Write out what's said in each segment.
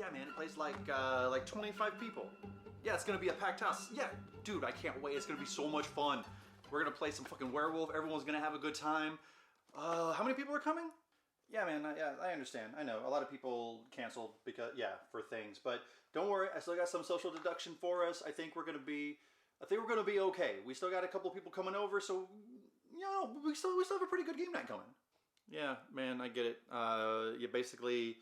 Yeah, man, it plays like 25 people. Yeah, it's gonna be a packed house. Yeah, dude, I can't wait. It's gonna be so much fun. We're gonna play some fucking werewolf. Everyone's gonna have a good time. How many people are coming? Yeah, man, I understand. I know, a lot of people canceled because, for things. But don't worry, I still got some social deduction for us. I think we're gonna be okay. We still got a couple people coming over, so, you know, we still have a pretty good game night going. Yeah, man, I get it. Basically,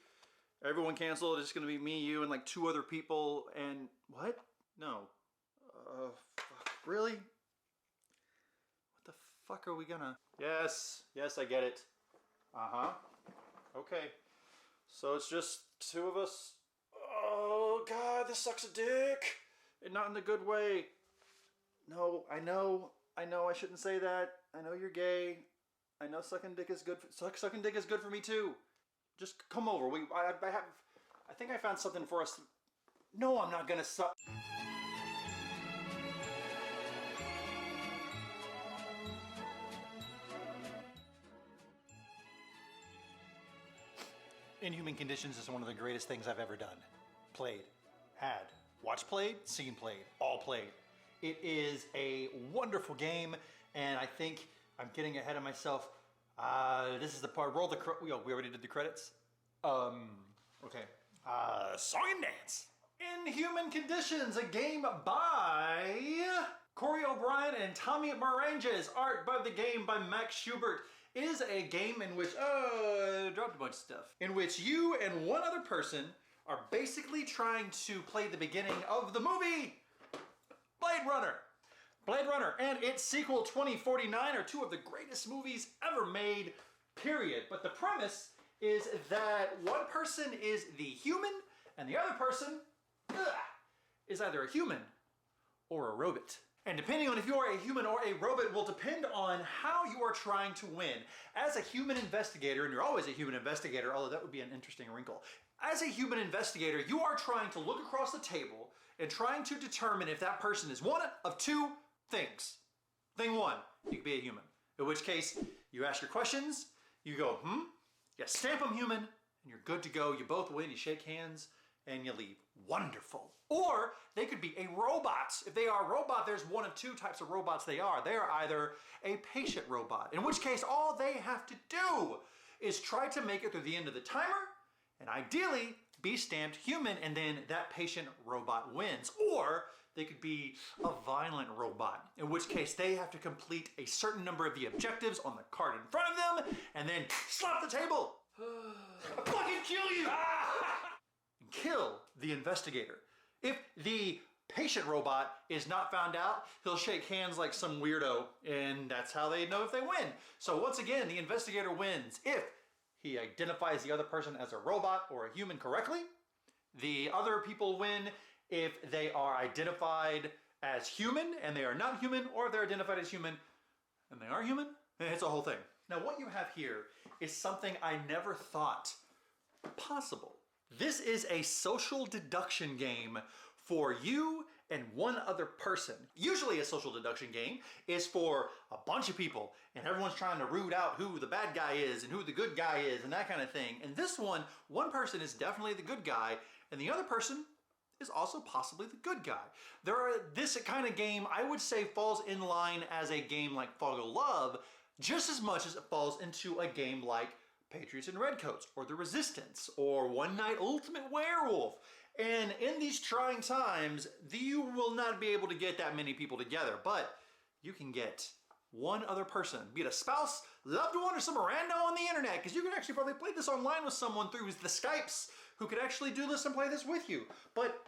everyone canceled. It's gonna be me, you, and like 2 other people, and what? No. Fuck. Really? What the fuck are we gonna... Yes, I get it. Uh-huh. Okay. So it's just 2 of us. Oh, God, this sucks a dick. And not in the good way. No, I know I shouldn't say that. I know you're gay. I know sucking dick is good. Sucking dick is good for me too. Just come over. I think I found something for us. No, I'm not gonna suck. Inhuman Conditions is one of the greatest things I've ever done. Played, had, watched played, seen played, all played. It is a wonderful game, and I think I'm getting ahead of myself. This is the part, we already did the credits. Okay. Song and dance. Inhuman Conditions, a game by Corey O'Brien and Tommy Moranges. Art by the game by Max Schubert. It is a game in which, dropped a bunch of stuff. In which you and one other person are basically trying to play the beginning of the movie Blade Runner. Blade Runner and its sequel 2049 are 2 of the greatest movies ever made, period. But the premise is that one person is the human and the other person is either a human or a robot. And depending on if you are a human or a robot will depend on how you are trying to win. As a human investigator, and you're always a human investigator, although that would be an interesting wrinkle. As a human investigator, you are trying to look across the table and trying to determine if that person is one of 2 things. Thing 1, you could be a human. In which case, you ask your questions, you go, you stamp them human, and you're good to go. You both win, you shake hands, and you leave. Wonderful. Or they could be a robot. If they are a robot, there's one of 2 types of robots they are. They are either a patient robot, in which case all they have to do is try to make it through the end of the timer, and ideally be stamped human, and then that patient robot wins. Or they could be a violent robot, in which case they have to complete a certain number of the objectives on the card in front of them, and then slap the table. I'll fucking kill you! And kill the investigator. If the patient robot is not found out, he'll shake hands like some weirdo, and that's how they know if they win. So once again, the investigator wins if he identifies the other person as a robot or a human correctly. The other people win if they are identified as human and they are not human, or if they're identified as human and they are human. It's a whole thing. Now what you have here is something I never thought possible. This is a social deduction game for you and one other person. Usually a social deduction game is for a bunch of people and everyone's trying to root out who the bad guy is and who the good guy is and that kind of thing. And this one person is definitely the good guy and the other person is also possibly the good guy. This kind of game, I would say, falls in line as a game like Fog of Love just as much as it falls into a game like Patriots and Redcoats or The Resistance or One Night Ultimate Werewolf. And in these trying times, you will not be able to get that many people together, but you can get one other person, be it a spouse, loved one, or some rando on the internet, because you can actually probably play this online with someone through the Skypes who could actually do this and play this with you. But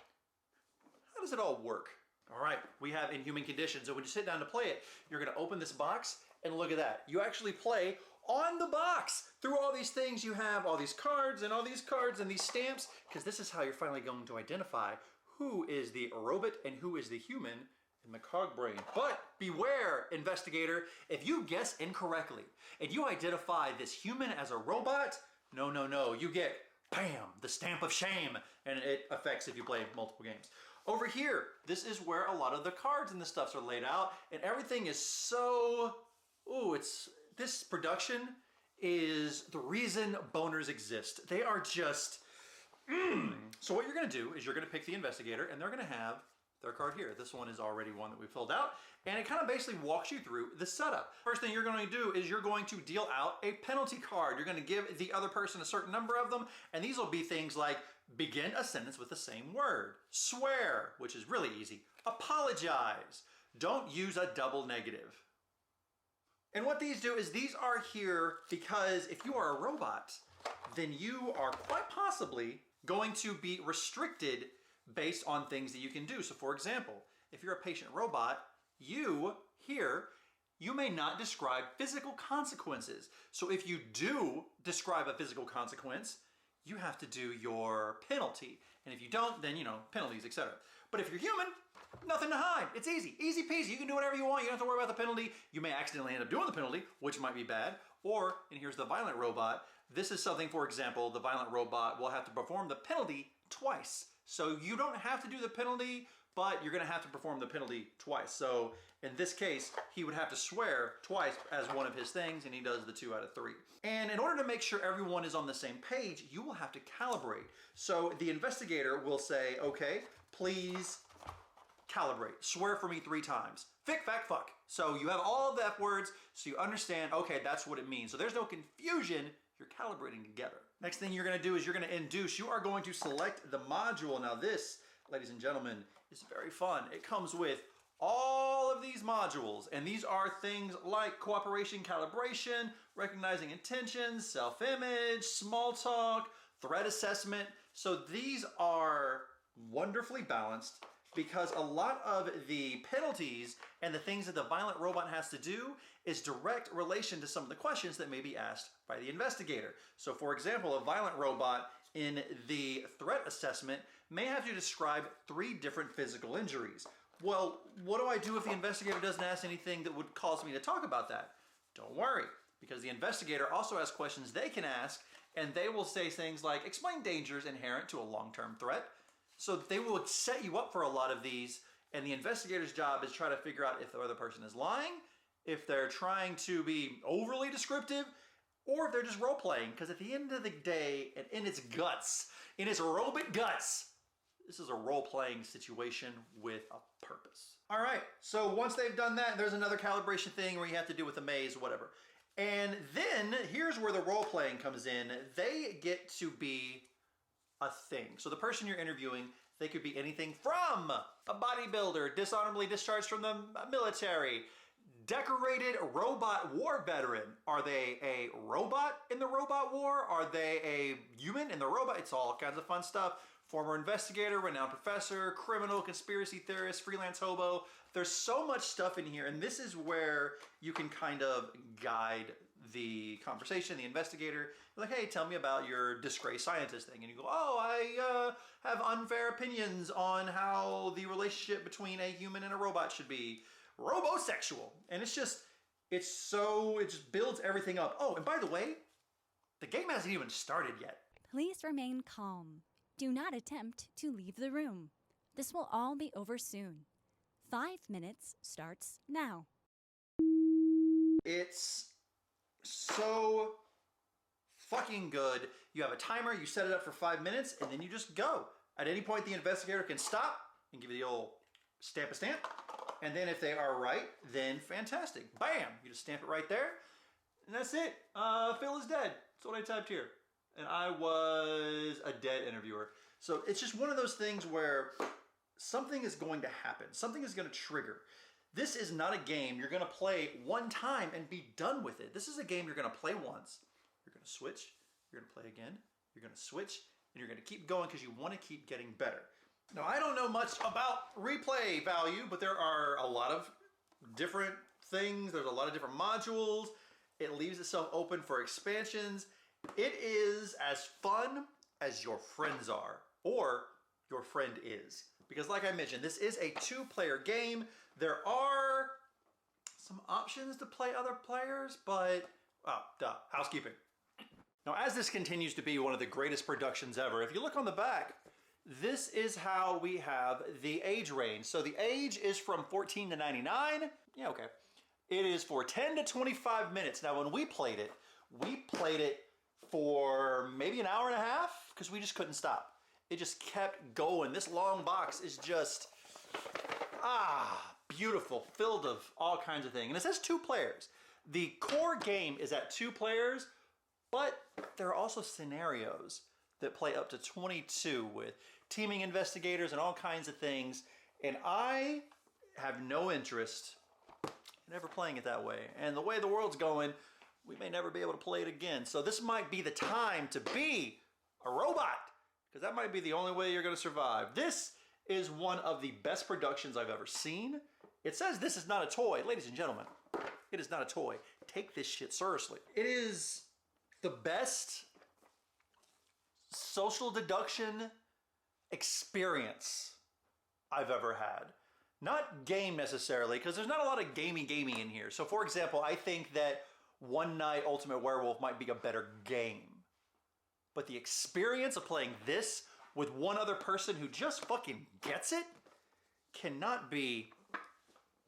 how does it all work? All right, we have Inhuman Conditions, and when you sit down to play it, you're gonna open this box, and look at that. You actually play on the box. Through all these things, you have all these cards and all these cards and these stamps, because this is how you're finally going to identify who is the robot and who is the human in the cog brain. But beware, investigator, if you guess incorrectly and you identify this human as a robot, no, you get, bam, the stamp of shame, and it affects if you play multiple games. Over here, this is where a lot of the cards and the stuffs are laid out, and everything is so, this production is the reason boners exist. They are just So what you're gonna do is you're gonna pick the investigator, and they're gonna have their card here. This one is already one that we filled out, and it kind of basically walks you through the setup. First thing you're going to do is you're going to deal out a penalty card. You're going to give the other person a certain number of them, and these will be things like begin a sentence with the same word, swear, which is really easy, apologize, don't use a double negative. And what these do is these are here because if you are a robot, then you are quite possibly going to be restricted based on things that you can do. So for example, if you're a patient robot, you may not describe physical consequences. So if you do describe a physical consequence, you have to do your penalty. And if you don't, then, you know, penalties, etc. But if you're human, nothing to hide. It's easy. Easy peasy. You can do whatever you want. You don't have to worry about the penalty. You may accidentally end up doing the penalty, which might be bad. Or, and here's the violent robot. This is something, for example, the violent robot will have to perform the penalty twice. So you don't have to do the penalty, but you're going to have to perform the penalty twice. So in this case, he would have to swear twice as one of his things, and he does the 2 out of 3. And in order to make sure everyone is on the same page, you will have to calibrate. So the investigator will say, okay, please calibrate. Swear for me 3 times. Fick, fact, fuck. So you have all the F words, so you understand, okay, that's what it means. So there's no confusion. You're calibrating together. Next thing you're going to do is you're going to induce. You are going to select the module. Now this, ladies and gentlemen, is very fun. It comes with all of these modules, and these are things like cooperation, calibration, recognizing intentions, self-image, small talk, threat assessment. So these are wonderfully balanced because a lot of the penalties and the things that the violent robot has to do is direct relation to some of the questions that may be asked by the investigator. So for example, a violent robot in the threat assessment may have to describe 3 different physical injuries. Well, what do I do if the investigator doesn't ask anything that would cause me to talk about that? Don't worry, because the investigator also has questions they can ask, and they will say things like, explain dangers inherent to a long-term threat. So they will set you up for a lot of these, and the investigator's job is try to figure out if the other person is lying, if they're trying to be overly descriptive, or if they're just role-playing, because at the end of the day, and in its guts, in its robot guts, this is a role-playing situation with a purpose. All right, so once they've done that, there's another calibration thing where you have to do with the maze, whatever. And then, here's where the role-playing comes in. They get to be a thing. So the person you're interviewing, they could be anything from a bodybuilder, dishonorably discharged from the military, decorated robot war veteran. Are they a robot in the robot war? Are they a human in the robot? It's all kinds of fun stuff. Former investigator, renowned professor, criminal, conspiracy theorist, freelance hobo. There's so much stuff in here, and this is where you can kind of guide the conversation, the investigator. Like, hey, tell me about your disgraced scientist thing. And you go, oh, I have unfair opinions on how the relationship between a human and a robot should be. Robosexual. And it's just, it just builds everything up. Oh, and by the way, the game hasn't even started yet. Please remain calm. Do not attempt to leave the room. This will all be over soon. 5 minutes starts now. It's so fucking good. You have a timer, you set it up for 5 minutes, and then you just go. At any point, the investigator can stop and give you the old stamp a stamp. And then if they are right, then fantastic. Bam! You just stamp it right there, and that's it. Phil is dead. That's what I typed here. And I was a dead interviewer. So it's just one of those things where something is going to happen. Something is going to trigger. This is not a game you're going to play one time and be done with it. This is a game you're going to play once. You're going to switch. You're going to play again. You're going to switch. And you're going to keep going because you want to keep getting better. Now, I don't know much about replay value, but there are a lot of different things. There's a lot of different modules. It leaves itself open for expansions. It is as fun as your friends are, or your friend is. Because like I mentioned, this is a 2-player game. There are some options to play other players, but, housekeeping. Now, as this continues to be one of the greatest productions ever, if you look on the back, this is how we have the age range. So the age is from 14 to 99. Yeah, okay. It is for 10 to 25 minutes. Now, when we played it for maybe an hour and a half because we just couldn't stop. It just kept going. This long box is just, beautiful, filled of all kinds of things. And it says 2 players. The core game is at 2 players, but there are also scenarios that play up to 22 with teaming investigators and all kinds of things. And I have no interest in ever playing it that way. And the way the world's going, we may never be able to play it again. So this might be the time to be a robot, because that might be the only way you're going to survive. This is one of the best productions I've ever seen. It says this is not a toy. Ladies and gentlemen, it is not a toy. Take this shit seriously. It is the best social deduction experience I've ever had. Not game necessarily, because there's not a lot of gaming in here. So for example, I think that One Night Ultimate Werewolf might be a better game. But the experience of playing this with one other person who just fucking gets it cannot be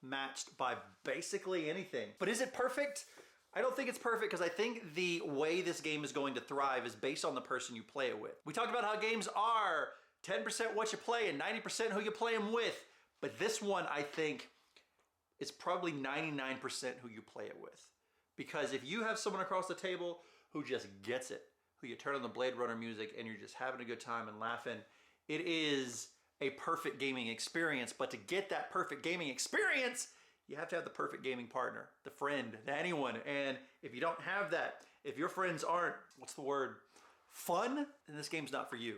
matched by basically anything. But is it perfect? I don't think it's perfect, because I think the way this game is going to thrive is based on the person you play it with. We talked about how games are 10% what you play and 90% who you play them with. But this one, I think, is probably 99% who you play it with. Because if you have someone across the table who just gets it, who you turn on the Blade Runner music and you're just having a good time and laughing, it is a perfect gaming experience. But to get that perfect gaming experience, you have to have the perfect gaming partner, the friend, anyone. And if you don't have that, if your friends aren't, what's the word, fun, then this game's not for you.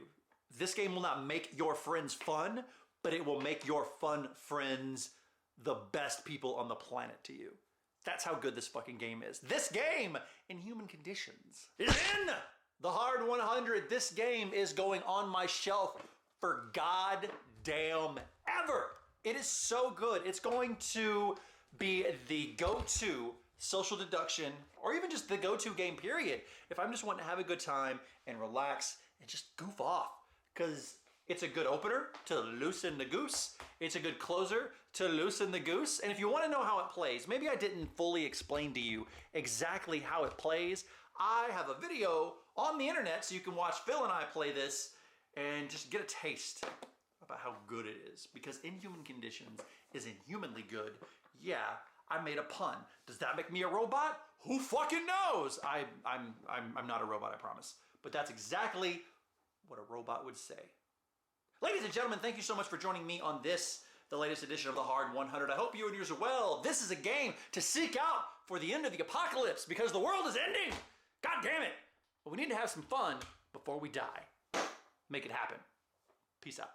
This game will not make your friends fun, but it will make your fun friends the best people on the planet to you. That's how good this fucking game is. This game, Inhuman Conditions, is in the Hard 100. This game is going on my shelf for goddamn ever. It is so good. It's going to be the go-to social deduction, or even just the go-to game period, if I'm just wanting to have a good time and relax and just goof off. Because it's a good opener to loosen the goose. It's a good closer to loosen the goose. And if you want to know how it plays, maybe I didn't fully explain to you exactly how it plays. I have a video on the internet so you can watch Phil and I play this and just get a taste about how good it is. Because Inhuman Conditions is inhumanly good. Yeah, I made a pun. Does that make me a robot? Who fucking knows? I'm not a robot, I promise. But that's exactly what a robot would say. Ladies and gentlemen, thank you so much for joining me on this, the latest edition of the Hard 100. I hope you and yours are well. This is a game to seek out for the end of the apocalypse, because the world is ending. God damn it. But we need to have some fun before we die. Make it happen. Peace out.